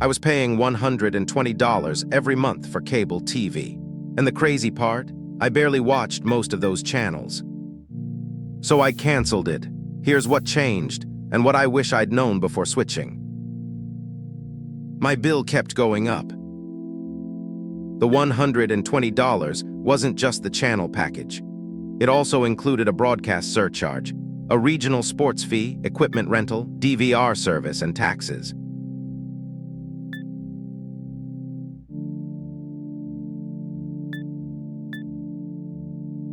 I was paying $120 every month for cable TV. And the crazy part, I barely watched most of those channels. So I canceled it. Here's what changed, and what I wish I'd known before switching. My bill kept going up. The $120 wasn't just the channel package. It also included a broadcast surcharge, a regional sports fee, equipment rental, DVR service, and taxes.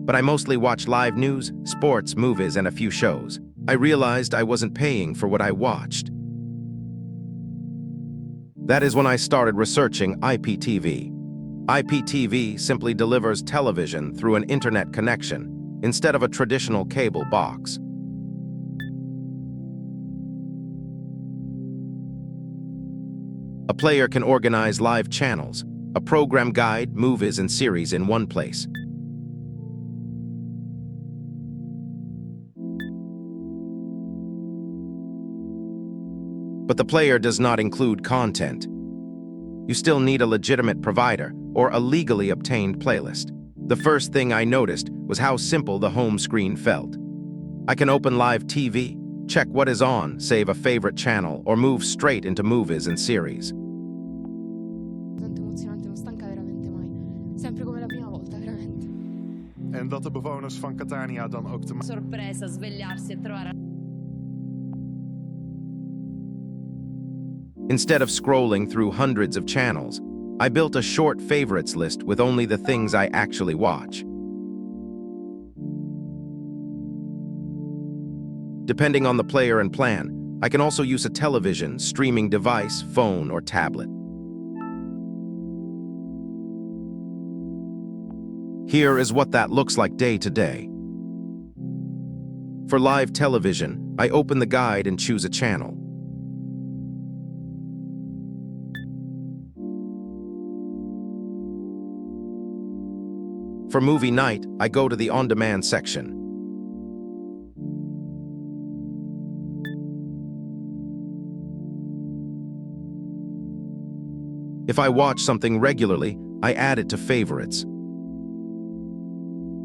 But I mostly watched live news, sports, movies, and a few shows. I realized I wasn't paying for what I watched. That is when I started researching IPTV. IPTV simply delivers television through an internet connection instead of a traditional cable box. A player can organize live channels, a program guide, movies, and series in one place. But the player does not include content. You still need a legitimate provider or a legally obtained playlist. The first thing I noticed was how simple the home screen felt. I can open live TV, check what is on, save a favorite channel, or move straight into movies and series. Emozionante, non stanca veramente mai. Sempre come la prima volta, veramente. En dat de bewoners van Catania dan ook te sorpresa svegliarsi e trovare. Instead of scrolling through hundreds of channels, I built a short favorites list with only the things I actually watch. Depending on the player and plan, I can also use a television, streaming device, phone, or tablet. Here is what that looks like day to day. For live television, I open the guide and choose a channel. For movie night, I go to the on-demand section. If I watch something regularly, I add it to favorites.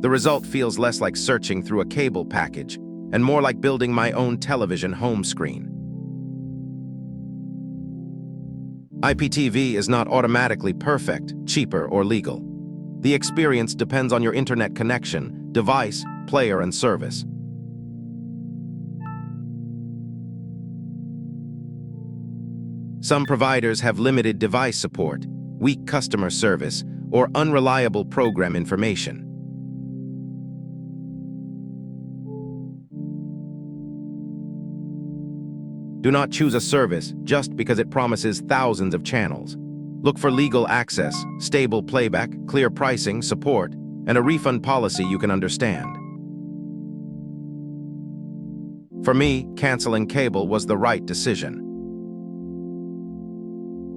The result feels less like searching through a cable package and more like building my own television home screen. IPTV is not automatically perfect, cheaper, or legal. The experience depends on your internet connection, device, player, and service. Some providers have limited device support, weak customer service, or unreliable program information. Do not choose a service just because it promises thousands of channels. Look for legal access, stable playback, clear pricing, support, and a refund policy you can understand. For me, canceling cable was the right decision.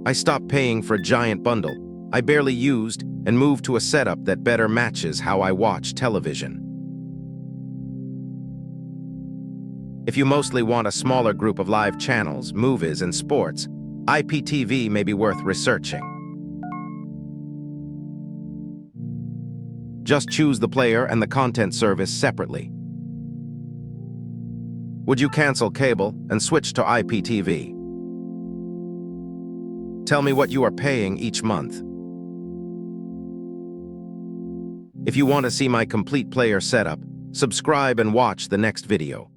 I stopped paying for a giant bundle I barely used and moved to a setup that better matches how I watch television. If you mostly want a smaller group of live channels, movies, and sports, IPTV may be worth researching. Just choose the player and the content service separately. Would you cancel cable and switch to IPTV? Tell me what you are paying each month. If you want to see my complete player setup, subscribe and watch the next video.